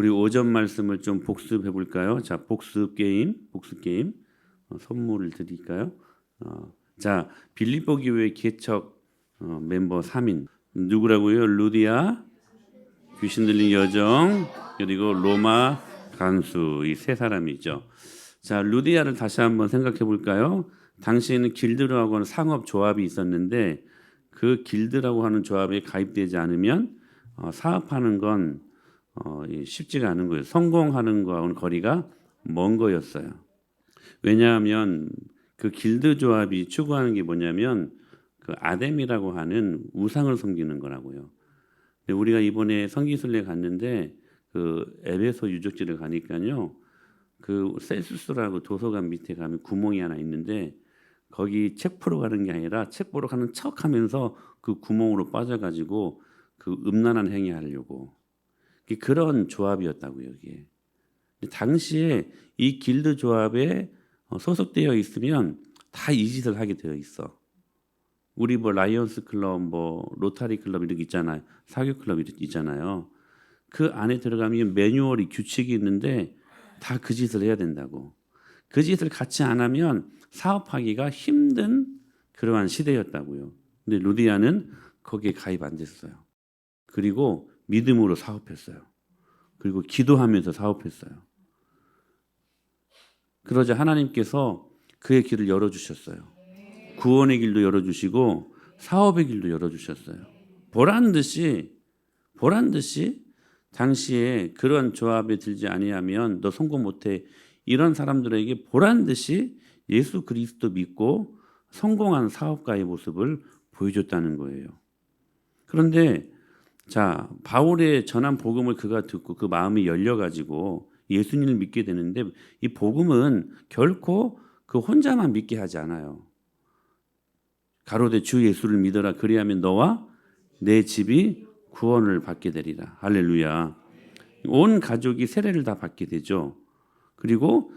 우리 오전 말씀을 좀 복습해 볼까요? 자, 복습 게임. 선물을 드릴까요? 자, 빌립보 교회 개척 멤버 3인 누구라고요? 루디아, 귀신 들린 여정, 그리고 로마 간수, 이 세 사람이죠. 자, 루디아를 다시 한번 생각해 볼까요? 당시에는 길드라고 하는 상업 조합이 있었는데 그 길드라고 하는 조합에 가입되지 않으면 사업하는 건 쉽지가 않은 거예요. 성공하는 거하고는 거리가 먼 거였어요. 왜냐하면 그 길드 조합이 추구하는 게 뭐냐면 그 아뎀이라고 하는 우상을 섬기는 거라고요. 근데 우리가 이번에 성기순례 갔는데 그 에베소 유적지를 가니까요. 그 셀수스라고 도서관 밑에 가면 구멍이 하나 있는데 거기 책 보러 가는 게 아니라 책 보러 가는 척하면서 그 구멍으로 빠져가지고 그 음란한 행위 하려고 그런 조합이었다고요. 이게 당시에 이 길드 조합에 소속되어 있으면 다 이 짓을 하게 되어 있어. 우리 뭐 라이언스 클럽, 뭐 로타리 클럽 이렇게 있잖아요. 사교 클럽 이렇게 있잖아요. 그 안에 들어가면 매뉴얼이 규칙이 있는데 다 그 짓을 해야 된다고. 그 짓을 같이 안 하면 사업하기가 힘든 그러한 시대였다고요. 근데 루디아는 거기에 가입 안 됐어요. 그리고 믿음으로 사업했어요. 그리고 기도하면서 사업했어요. 그러자 하나님께서 그의 길을 열어주셨어요. 구원의 길도 열어주시고 사업의 길도 열어주셨어요. 보란 듯이 당시에 그런 조합에 들지 아니하면 너 성공 못해. 이런 사람들에게 보란 듯이 예수 그리스도 믿고 성공한 사업가의 모습을 보여줬다는 거예요. 그런데 자, 바울의 전한 복음을 그가 듣고 그 마음이 열려가지고 예수님을 믿게 되는데 이 복음은 결코 그 혼자만 믿게 하지 않아요. 가로되 주 예수를 믿어라. 그리하면 너와 내 집이 구원을 받게 되리라. 할렐루야. 온 가족이 세례를 다 받게 되죠. 그리고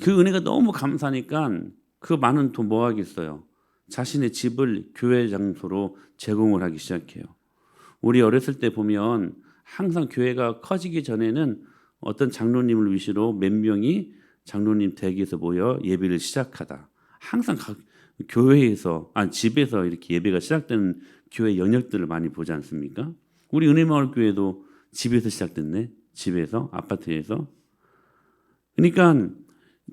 그 은혜가 너무 감사하니까 그 많은 돈 뭐 하겠어요. 자신의 집을 교회 장소로 제공을 하기 시작해요. 우리 어렸을 때 보면 항상 교회가 커지기 전에는 어떤 장로님을 위시로 몇 명이 장로님 댁에서 모여 예배를 시작하다. 항상 교회에서 집에서 이렇게 예배가 시작되는 교회 연역들을 많이 보지 않습니까? 우리 은혜마을 교회도 집에서 시작됐네. 집에서, 아파트에서. 그러니까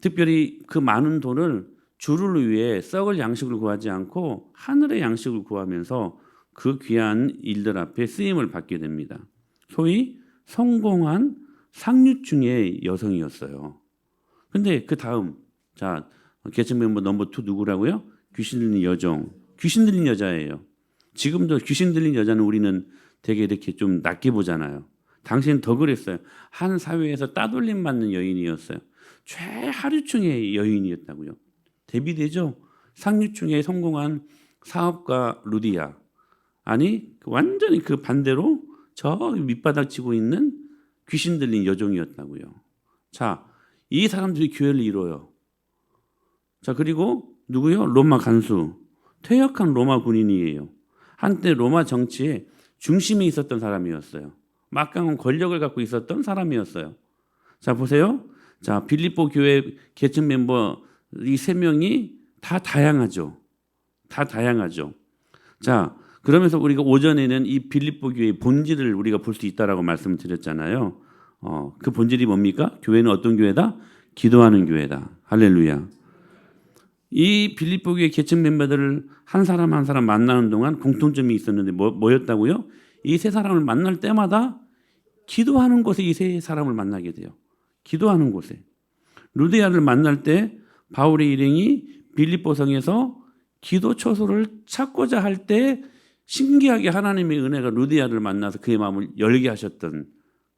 특별히 그 많은 돈을 주를 위해 썩을 양식을 구하지 않고 하늘의 양식을 구하면서 그 귀한 일들 앞에 쓰임을 받게 됩니다. 소위 성공한 상류층의 여성이었어요. 근데 그 다음, 자, 개척 멤버 넘버 2 누구라고요? 귀신 들린 여정. 귀신 들린 여자예요. 지금도 귀신 들린 여자는 우리는 되게 이렇게 좀 낮게 보잖아요. 당시엔 더 그랬어요. 한 사회에서 따돌림 받는 여인이었어요. 최하류층의 여인이었다고요. 대비되죠? 상류층의 성공한 사업가 루디아. 아니 완전히 그 반대로 저 밑바닥 치고 있는 귀신 들린 여종이었다고요. 자, 이 사람들이 교회를 이뤄요. 자, 그리고 누구요? 로마 간수. 퇴역한 로마 군인이에요. 한때 로마 정치에 중심에 있었던 사람이었어요. 막강한 권력을 갖고 있었던 사람이었어요. 자, 보세요. 자, 빌립보 교회 개척 멤버 이 세 명이 다 다양하죠. 자, 그러면서 우리가 오전에는 이 빌립보 교회의 본질을 우리가 볼 수 있다라고 말씀을 드렸잖아요. 그 본질이 뭡니까? 교회는 어떤 교회다? 기도하는 교회다. 할렐루야. 이 빌립보 교회 개척 멤버들을 한 사람 한 사람 만나는 동안 공통점이 있었는데 뭐였다고요? 이 세 사람을 만날 때마다 기도하는 곳에 이 세 사람을 만나게 돼요. 기도하는 곳에. 루디아를 만날 때 바울의 일행이 빌립보 성에서 기도 처소를 찾고자 할 때 신기하게 하나님의 은혜가 루디아를 만나서 그의 마음을 열게 하셨던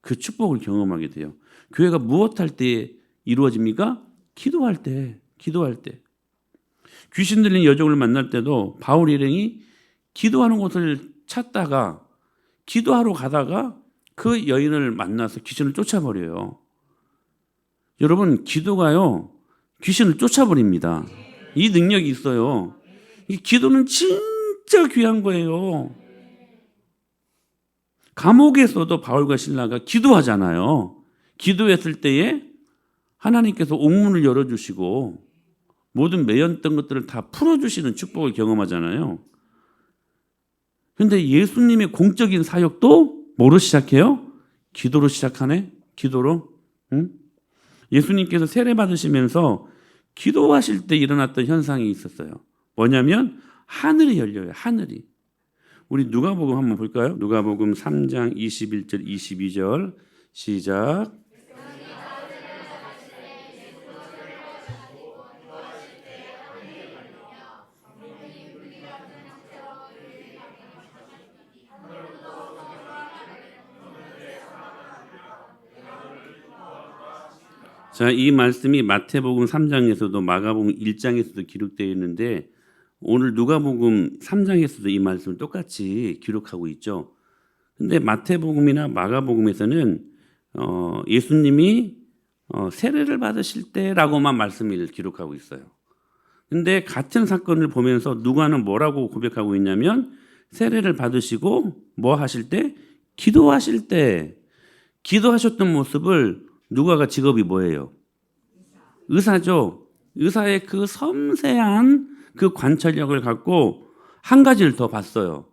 그 축복을 경험하게 돼요. 교회가 무엇할 때 이루어집니까? 기도할 때. 귀신 들린 여종을 만날 때도 바울 일행이 기도하는 곳을 찾다가 기도하러 가다가 그 여인을 만나서 귀신을 쫓아버려요. 여러분, 기도가요 귀신을 쫓아버립니다. 이 능력이 있어요. 이 기도는 진짜 귀한 거예요. 감옥에서도 바울과 실라가 기도하잖아요. 기도했을 때에 하나님께서 옥문을 열어주시고 모든 매였던 것들을 다 풀어주시는 축복을 경험하잖아요. 그런데 예수님의 공적인 사역도 뭐로 시작해요? 기도로 시작하네? 기도로? 응? 예수님께서 세례 받으시면서 기도하실 때 일어났던 현상이 있었어요. 뭐냐면 하늘이 열려요. 하늘이. 우리 누가복음 한번 볼까요? 누가복음 3장 21절 22절 시작. 자, 이 말씀이 마태복음 3장에서도 마가복음 1장에서도 기록되어 있는데 오늘 누가복음 3장에서도 이 말씀을 똑같이 기록하고 있죠. 근데 마태복음이나 마가복음에서는 예수님이 세례를 받으실 때라고만 말씀을 기록하고 있어요. 근데 같은 사건을 보면서 누가는 뭐라고 고백하고 있냐면 세례를 받으시고 뭐 하실 때? 기도하실 때 기도하셨던 모습을 누가가 직업이 뭐예요? 의사죠. 의사의 그 섬세한 그 관찰력을 갖고 한 가지를 더 봤어요.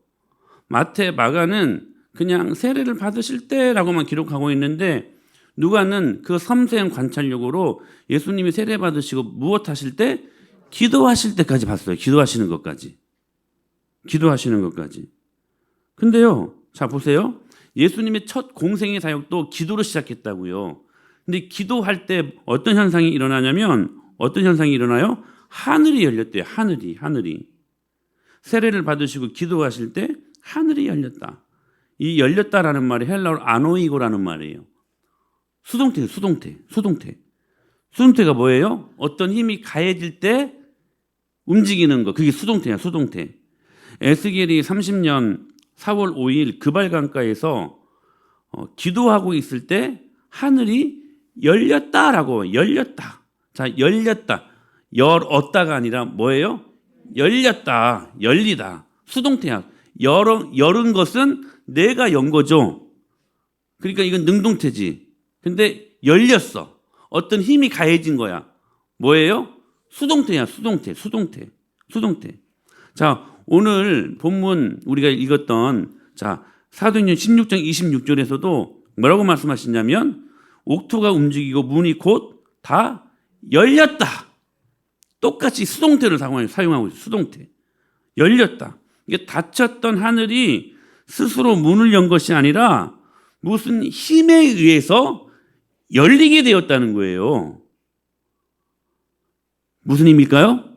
마태, 마가는 그냥 세례를 받으실 때라고만 기록하고 있는데 누가는 그 섬세한 관찰력으로 예수님이 세례 받으시고 무엇 하실 때? 기도하실 때까지 봤어요. 기도하시는 것까지. 기도하시는 것까지. 근데요, 자 보세요. 예수님의 첫 공생의 사역도 기도로 시작했다고요. 근데 기도할 때 어떤 현상이 일어나냐면 어떤 현상이 일어나요? 하늘이 열렸대요. 하늘이. 세례를 받으시고 기도하실 때 하늘이 열렸다. 이 열렸다라는 말이 헬라어로 아노이고라는 말이에요. 수동태가 뭐예요? 어떤 힘이 가해질 때 움직이는 거. 그게 수동태야. 에스겔이 30년 4월 5일 그발강가에서 기도하고 있을 때 하늘이 열렸다라고. 열렸다. 자, 열렸다. 열었다가 아니라 뭐예요? 열렸다. 열리다. 수동태야. 열은 것은 내가 연 거죠. 그러니까 이건 능동태지. 근데 열렸어. 어떤 힘이 가해진 거야. 뭐예요? 수동태야. 수동태. 자, 오늘 본문 우리가 읽었던 자 사도행전 16장 26절에서도 뭐라고 말씀하시냐면 옥토가 움직이고 문이 곧 다 열렸다. 똑같이 수동태를 사용하고 있어요. 수동태. 열렸다. 이게 닫혔던 하늘이 스스로 문을 연 것이 아니라 무슨 힘에 의해서 열리게 되었다는 거예요. 무슨 힘일까요?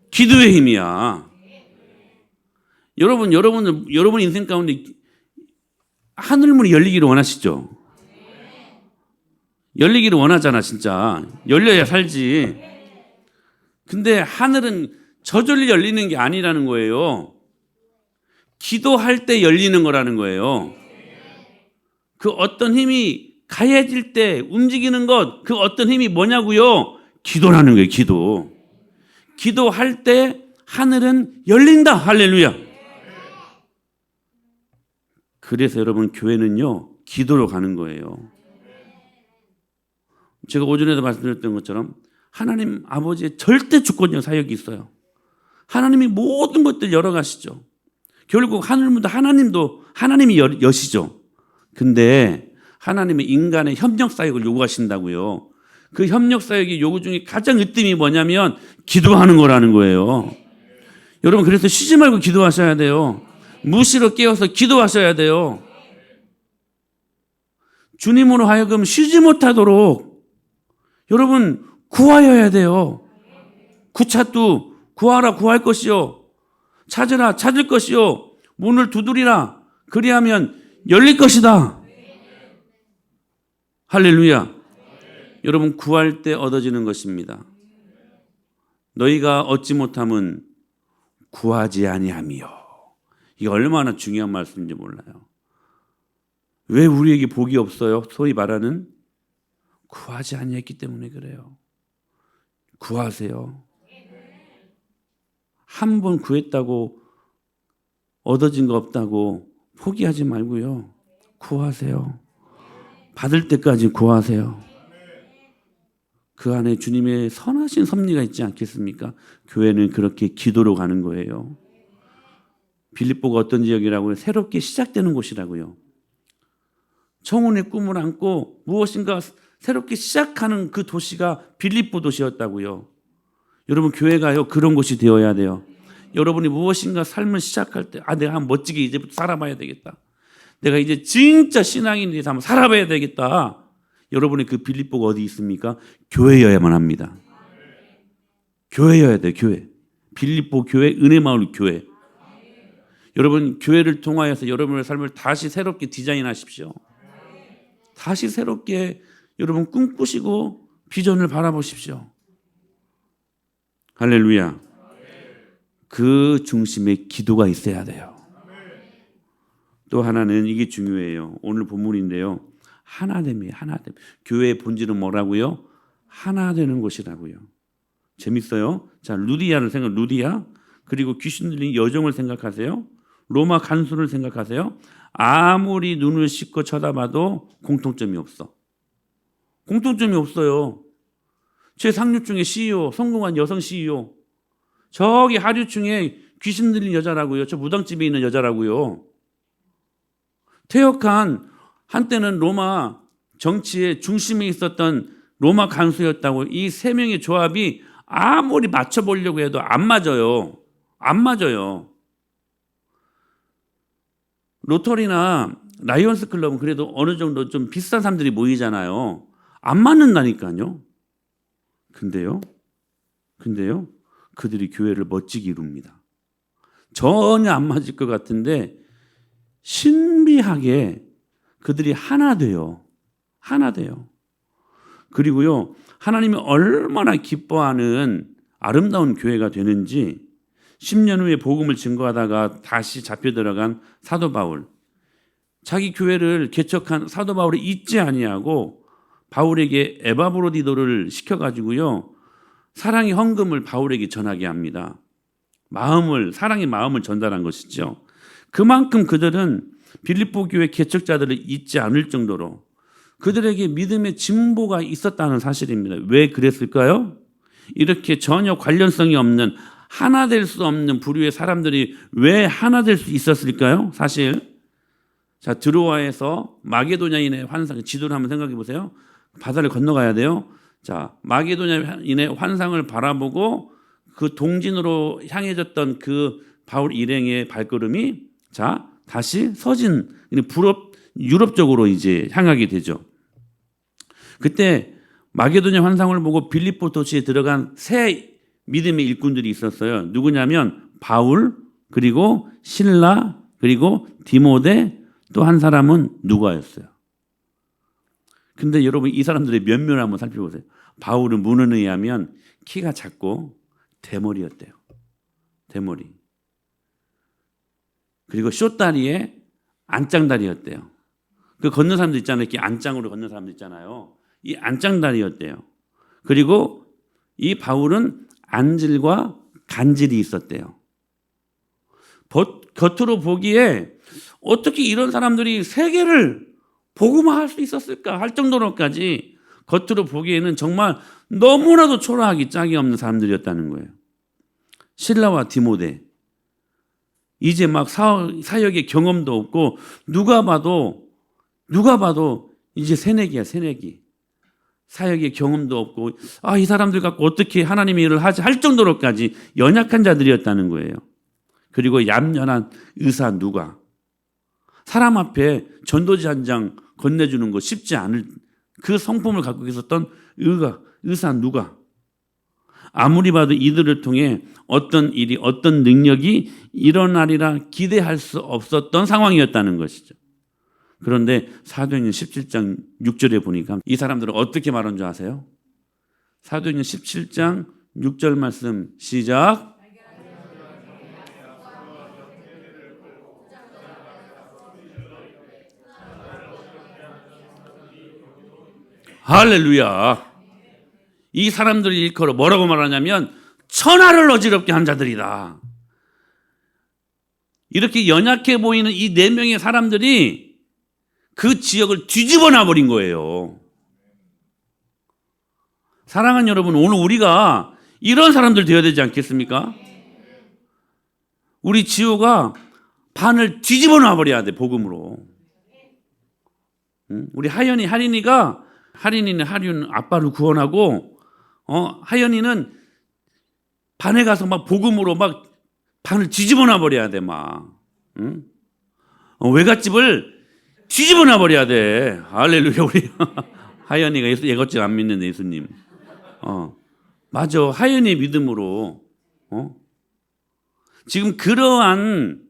기도의 힘이야. 여러분 인생 가운데 하늘문이 열리기를 원하시죠? 열리기를 원하잖아, 진짜. 열려야 살지. 근데 하늘은 저절로 열리는 게 아니라는 거예요. 기도할 때 열리는 거라는 거예요. 그 어떤 힘이 가해질 때 움직이는 것, 그 어떤 힘이 뭐냐고요? 기도라는 거예요, 기도. 기도할 때 하늘은 열린다. 할렐루야. 그래서 여러분 교회는요, 기도로 가는 거예요. 제가 오전에도 말씀드렸던 것처럼 하나님 아버지의 절대 주권적 사역이 있어요. 하나님이 모든 것들 열어가시죠. 결국 하늘문도 하나님이 여시죠. 근데 하나님의 인간의 협력 사역을 요구하신다고요. 그 협력 사역의 요구 중에 가장 으뜸이 뭐냐면 기도하는 거라는 거예요. 여러분 그래서 쉬지 말고 기도하셔야 돼요. 무시로 깨어서 기도하셔야 돼요. 주님으로 하여금 쉬지 못하도록 여러분 구하여야 돼요. 구차도 구하라 구할 것이요. 찾으라 찾을 것이요. 문을 두드리라 그리하면 열릴 것이다. 할렐루야. 여러분 구할 때 얻어지는 것입니다. 너희가 얻지 못함은 구하지 아니하며. 이게 얼마나 중요한 말씀인지 몰라요. 왜 우리에게 복이 없어요? 소위 말하는 구하지 아니했기 때문에 그래요. 구하세요. 한 번 구했다고 얻어진 거 없다고 포기하지 말고요. 구하세요. 받을 때까지 구하세요. 그 안에 주님의 선하신 섭리가 있지 않겠습니까? 교회는 그렇게 기도로 가는 거예요. 빌립보가 어떤 지역이라고요? 새롭게 시작되는 곳이라고요. 청혼의 꿈을 안고 무엇인가 새롭게 시작하는 그 도시가 빌립보 도시였다고요. 여러분, 교회가요 그런 곳이 되어야 돼요. 여러분이 무엇인가 삶을 시작할 때 내가 한번 멋지게 이제부터 살아봐야 되겠다. 내가 이제 진짜 신앙인에 대해서 한번 살아봐야 되겠다. 여러분의 그 빌립보가 어디 있습니까? 교회여야만 합니다. 교회여야 돼요. 교회. 빌립보 교회, 은혜마을 교회. 여러분, 교회를 통하여서 여러분의 삶을 다시 새롭게 디자인하십시오. 다시 새롭게 여러분 꿈꾸시고 비전을 바라보십시오. 할렐루야. 그 중심에 기도가 있어야 돼요. 또 하나는 이게 중요해요. 오늘 본문인데요. 하나됨이에요. 하나됨. 교회의 본질은 뭐라고요? 하나 되는 것이라고요. 재밌어요. 자, 루디아. 그리고 귀신 들린 여종을 생각하세요. 로마 간수를 생각하세요. 아무리 눈을 씻고 쳐다봐도 공통점이 없어. 공통점이 없어요. 최상류층의 CEO, 성공한 여성 CEO. 저기 하류층에 귀신 들린 여자라고요. 저 무당집에 있는 여자라고요. 퇴역한 한때는 로마 정치의 중심에 있었던 로마 간수였다고. 이 세 명의 조합이 아무리 맞춰보려고 해도 안 맞아요. 안 맞아요. 로터리나 라이온스 클럽은 그래도 어느 정도 좀 비싼 사람들이 모이잖아요. 안 맞는다니까요. 근데요, 그들이 교회를 멋지게 이룹니다. 전혀 안 맞을 것 같은데 신비하게 그들이 하나 돼요. 하나 돼요. 그리고요, 하나님이 얼마나 기뻐하는 아름다운 교회가 되는지 10년 후에 복음을 증거하다가 다시 잡혀 들어간 사도 바울. 자기 교회를 개척한 사도 바울이 잊지 아니하고 바울에게 에바브로디도를 시켜가지고요, 사랑의 헌금을 바울에게 전하게 합니다. 사랑의 마음을 전달한 것이죠. 그만큼 그들은 빌립보 교회 개척자들을 잊지 않을 정도로 그들에게 믿음의 진보가 있었다는 사실입니다. 왜 그랬을까요? 이렇게 전혀 관련성이 없는, 하나 될 수 없는 부류의 사람들이 왜 하나 될 수 있었을까요? 사실 자, 드로아에서 마게도냐인의 환상, 지도를 한번 생각해 보세요. 바다를 건너가야 돼요. 자, 마게도냐인의 환상을 바라보고 그 동진으로 향해졌던 그 바울 일행의 발걸음이 자, 다시 서진 유럽 쪽으로 이제 향하게 되죠. 그때 마게도냐 환상을 보고 빌립보 도시에 들어간 새 믿음의 일꾼들이 있었어요. 누구냐면 바울, 그리고 실라, 그리고 디모데, 또 한 사람은 누가였어요. 근데 여러분, 이 사람들의 면면을 한번 살펴보세요. 바울은 문헌에 의하면 키가 작고 대머리였대요. 대머리. 그리고 쇼다리에 안짱다리였대요. 그 걷는 사람들 있잖아요. 이렇게 안짱으로 걷는 사람들 있잖아요. 이 안짱다리였대요. 그리고 이 바울은 안질과 간질이 있었대요. 겉으로 보기에 어떻게 이런 사람들이 세계를 복음화할 수 있었을까 할 정도로까지 겉으로 보기에는 정말 너무나도 초라하기 짝이 없는 사람들이었다는 거예요. 실라와 디모데, 이제 막 사역의 경험도 없고 누가 봐도 이제 새내기야, 새내기. 사역의 경험도 없고 이 사람들 갖고 어떻게 하나님의 일을 하지 할 정도로까지 연약한 자들이었다는 거예요. 그리고 얌전한 의사 누가, 사람 앞에 전도지 한 장 건네주는 거 쉽지 않을 그 성품을 갖고 있었던 의사 누가, 아무리 봐도 이들을 통해 어떤 일이, 어떤 능력이 일어나리라 기대할 수 없었던 상황이었다는 것이죠. 그런데 사도행전 17장 6절에 보니까 이 사람들은 어떻게 말한 줄 아세요? 사도행전 17장 6절 말씀 시작. 할렐루야. 이 사람들이 일컬어 뭐라고 말하냐면 천하를 어지럽게 한 자들이다. 이렇게 연약해 보이는 이 네 명의 사람들이 그 지역을 뒤집어 놔버린 거예요. 사랑하는 여러분, 오늘 우리가 이런 사람들 되어야 되지 않겠습니까? 우리 지호가 반을 뒤집어 놔버려야 돼, 복음으로. 우리 하린이는 아빠를 구원하고, 하연이는 반에 가서 막 복음으로 막 반을 뒤집어 놔버려야 돼, 막. 외갓집을 뒤집어 놔버려야 돼. 할렐루야, 우리. 하연이가 예것집 안 믿는 예수님. 맞아. 하연이의 믿음으로. 지금 그러한,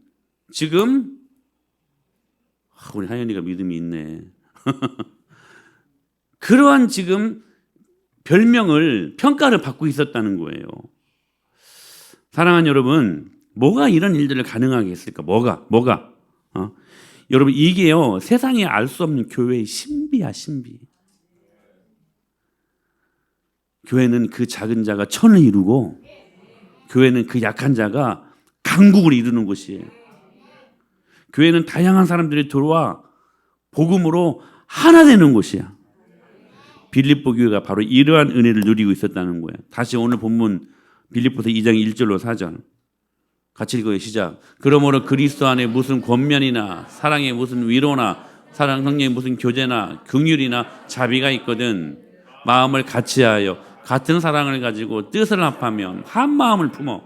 우리 하연이가 믿음이 있네. 그러한 지금 별명을, 평가를 받고 있었다는 거예요. 사랑하는 여러분, 뭐가 이런 일들을 가능하게 했을까? 뭐가? 여러분, 이게요, 세상에 알 수 없는 교회의 신비야, 신비. 교회는 그 작은 자가 천을 이루고, 교회는 그 약한 자가 강국을 이루는 곳이에요. 교회는 다양한 사람들이 들어와 복음으로 하나 되는 곳이야. 빌립보 교회가 바로 이러한 은혜를 누리고 있었다는 거예요. 다시 오늘 본문 빌립보서 2장 1절로 4절 같이 읽어요. 시작. 그러므로 그리스도 안에 무슨 권면이나 사랑에 무슨 위로나 사랑 성령에 무슨 교제나 긍휼이나 자비가 있거든 마음을 같이하여 같은 사랑을 가지고 뜻을 합하며 한 마음을 품어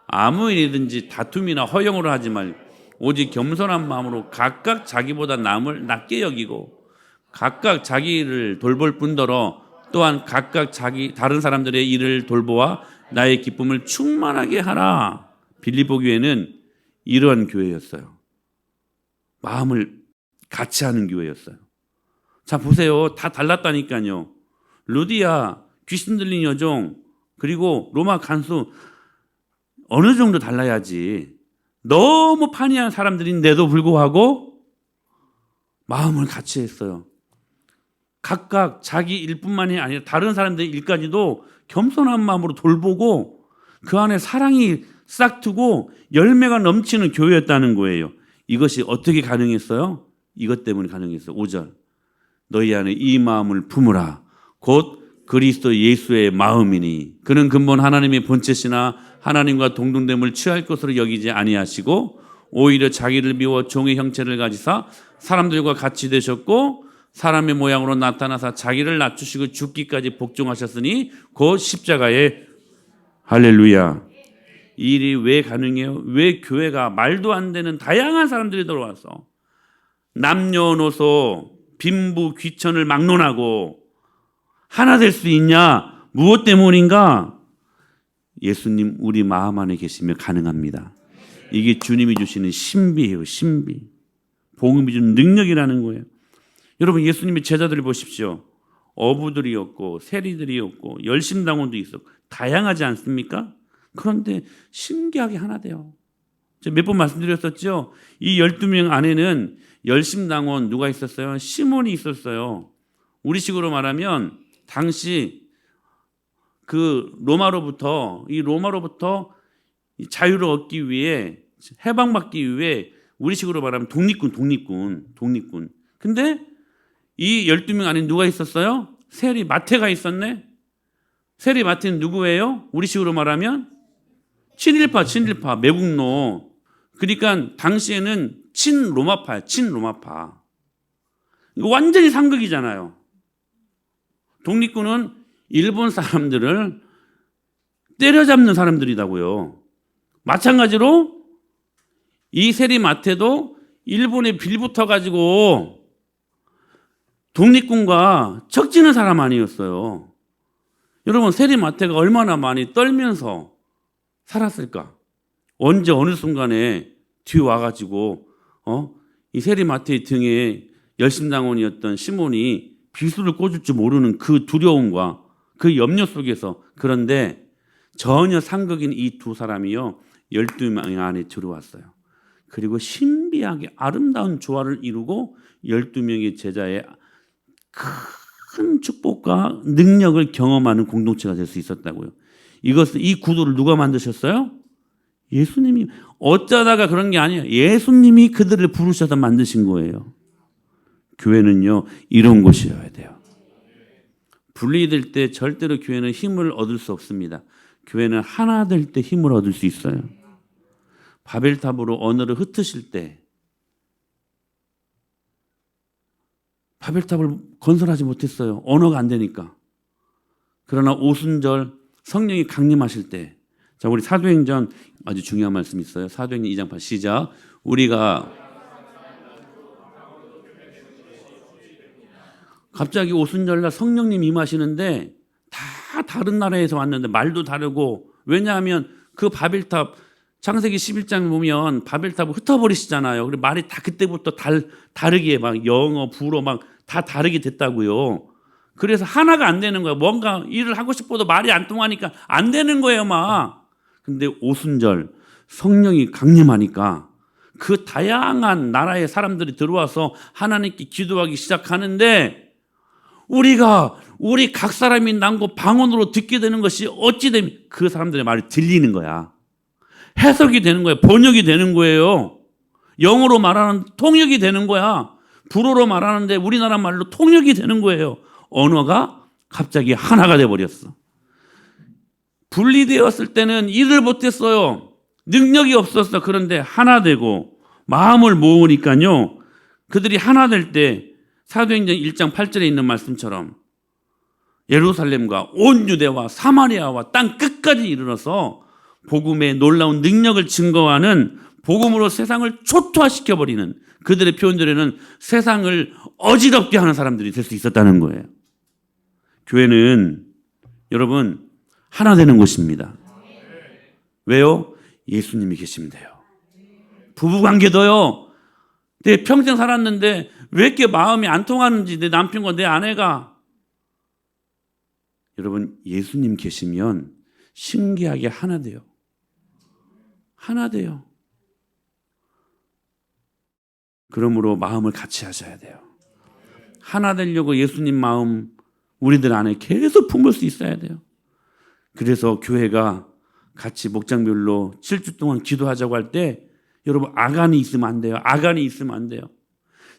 아무 일이든지 다툼이나 허용으로 하지 말고 오직 겸손한 마음으로 각각 자기보다 남을 낮게 여기고 각각 자기 일을 돌볼 뿐더러 또한 각각 다른 사람들의 일을 돌보아 나의 기쁨을 충만하게 하라. 빌립보 교회는 이러한 교회였어요. 마음을 같이 하는 교회였어요. 자, 보세요. 다 달랐다니까요. 루디아, 귀신 들린 여종, 그리고 로마 간수 어느 정도 달라야지. 너무 판이한 사람들인데도 불구하고 마음을 같이 했어요. 각각 자기 일뿐만이 아니라 다른 사람들의 일까지도 겸손한 마음으로 돌보고 그 안에 사랑이 싹트고 열매가 넘치는 교회였다는 거예요. 이것이 어떻게 가능했어요? 이것 때문에 가능했어요. 5절. 너희 안에 이 마음을 품으라. 곧 그리스도 예수의 마음이니 그는 근본 하나님의 본체시나 하나님과 동등됨을 취할 것으로 여기지 아니하시고 오히려 자기를 비워 종의 형체를 가지사 사람들과 같이 되셨고 사람의 모양으로 나타나사 자기를 낮추시고 죽기까지 복종하셨으니 곧 십자가에 할렐루야. 이 일이 왜 가능해요? 왜 교회가 말도 안 되는 다양한 사람들이 들어와서 남녀노소 빈부 귀천을 막론하고 하나 될 수 있냐? 무엇 때문인가? 예수님 우리 마음 안에 계시면 가능합니다. 이게 주님이 주시는 신비예요. 신비. 복음이 주는 능력이라는 거예요. 여러분 예수님의 제자들을 보십시오. 어부들이었고 세리들이었고 열심당원도 있었고 다양하지 않습니까? 그런데 신기하게 하나 돼요. 제가 몇 번 말씀드렸었죠. 이 12명 안에는 열심당원 누가 있었어요? 시몬이 있었어요. 우리식으로 말하면 당시 그 로마로부터 자유를 얻기 위해 해방받기 위해 우리식으로 말하면 독립군. 근데 이 12명 안에 누가 있었어요? 세리 마태가 있었네. 세리 마태는 누구예요? 우리식으로 말하면 친일파 매국노. 그러니까 당시에는 친로마파야. 이거 완전히 상극이잖아요. 독립군은 일본 사람들을 때려잡는 사람들이라고요. 마찬가지로 이 세리 마태도 일본에 빌붙어 가지고 독립군과 척지는 사람 아니었어요. 여러분 세리 마태가 얼마나 많이 떨면서 살았을까? 언제 어느 순간에 뒤에 와가지고 이 세리 마태의 등에 열심당원이었던 시몬이 비수를 꽂을 줄 모르는 그 두려움과 그 염려 속에서 그런데 전혀 상극인 이 두 사람이요 12명 안에 들어왔어요. 그리고 신비하게 아름다운 조화를 이루고 12명의 제자의 큰 축복과 능력을 경험하는 공동체가 될 수 있었다고요. 이 구도를 누가 만드셨어요? 예수님이. 어쩌다가 그런 게 아니에요. 예수님이 그들을 부르셔서 만드신 거예요. 교회는요, 이런 곳이어야 돼요. 분리될 때 절대로 교회는 힘을 얻을 수 없습니다. 교회는 하나 될 때 힘을 얻을 수 있어요. 바벨탑으로 언어를 흩으실 때 바벨탑을 건설하지 못했어요. 언어가 안 되니까. 그러나 오순절 성령이 강림하실 때, 자, 우리 사도행전 아주 중요한 말씀이 있어요. 사도행전 2장 8 시작. 우리가 갑자기 오순절날 성령님 임하시는데 다 다른 나라에서 왔는데 말도 다르고, 왜냐하면 그 바벨탑 창세기 11장 보면 바벨탑을 흩어버리시잖아요. 그리고 말이 다 그때부터 다르게 막 영어, 불어 막 다 다르게 됐다고요. 그래서 하나가 안 되는 거예요. 뭔가 일을 하고 싶어도 말이 안 통하니까 안 되는 거예요, 막. 근데 오순절 성령이 강림하니까 그 다양한 나라의 사람들이 들어와서 하나님께 기도하기 시작하는데, 우리 각 사람이 난고 방언으로 듣게 되는 것이 어찌 되면 그 사람들의 말이 들리는 거야. 해석이 되는 거예요. 번역이 되는 거예요. 영어로 말하는 통역이 되는 거야. 불어로 말하는데 우리나라 말로 통역이 되는 거예요. 언어가 갑자기 하나가 돼버렸어. 분리되었을 때는 일을 못했어요. 능력이 없었어. 그런데 하나 되고 마음을 모으니까요, 그들이 하나 될 때 사도행전 1장 8절에 있는 말씀처럼 예루살렘과 온 유대와 사마리아와 땅 끝까지 이르러서 복음의 놀라운 능력을 증거하는, 복음으로 세상을 초토화시켜버리는, 그들의 표현대로는 세상을 어지럽게 하는 사람들이 될 수 있었다는 거예요. 교회는 여러분 하나 되는 곳입니다. 왜요? 예수님이 계시면 돼요. 부부관계도요, 내 평생 살았는데 왜 이렇게 마음이 안 통하는지, 내 남편과 내 아내가. 여러분, 예수님 계시면 신기하게 하나 돼요. 하나 돼요. 그러므로 마음을 같이 하셔야 돼요. 하나 되려고 예수님 마음 우리들 안에 계속 품을 수 있어야 돼요. 그래서 교회가 같이 목장별로 7주 동안 기도하자고 할 때, 여러분, 아간이 있으면 안 돼요. 아간이 있으면 안 돼요.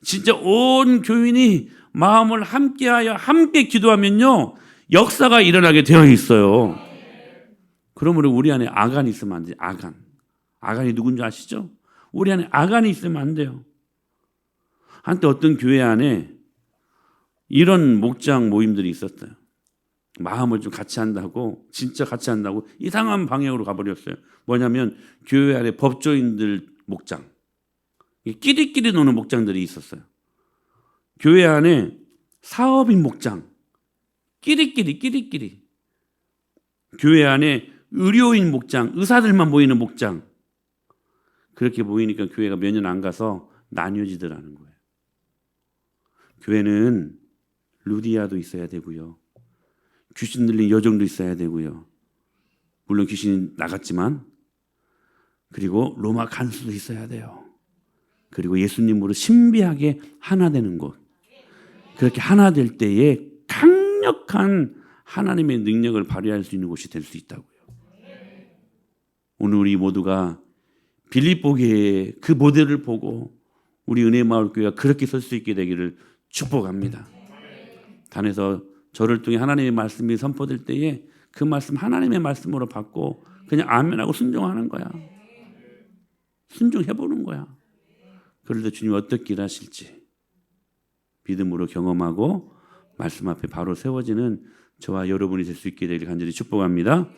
진짜 온 교인이 마음을 함께하여 함께 기도하면요, 역사가 일어나게 되어 있어요. 그러므로 우리 안에 아간이 있으면 안 돼요. 아간이 누군지 아시죠? 우리 안에 아간이 있으면 안 돼요. 한때 어떤 교회 안에 이런 목장 모임들이 있었어요. 마음을 좀 같이 한다고, 진짜 같이 한다고 이상한 방향으로 가버렸어요. 뭐냐면 교회 안에 법조인들 목장, 끼리끼리 노는 목장들이 있었어요. 교회 안에 사업인 목장, 끼리끼리. 교회 안에 의료인 목장, 의사들만 모이는 목장. 그렇게 모이니까 교회가 몇 년 안 가서 나뉘어지더라는 거예요. 교회는 루디아도 있어야 되고요, 귀신 들린 여종도 있어야 되고요, 물론 귀신이 나갔지만, 그리고 로마 간수도 있어야 돼요. 그리고 예수님으로 신비하게 하나 되는 곳. 그렇게 하나 될 때에 강력한 하나님의 능력을 발휘할 수 있는 곳이 될 수 있다고요. 오늘 우리 모두가 빌립보 교회의 그 모델을 보고 우리 은혜마을교회가 그렇게 설 수 있게 되기를 축복합니다. 단에서 저를 통해 하나님의 말씀이 선포될 때에 그 말씀 하나님의 말씀으로 받고 그냥 아멘하고 순종하는 거야. 순종해보는 거야. 그럴 때 주님 어떻게 일하실지 믿음으로 경험하고 말씀 앞에 바로 세워지는 저와 여러분이 될 수 있게 되기를 간절히 축복합니다.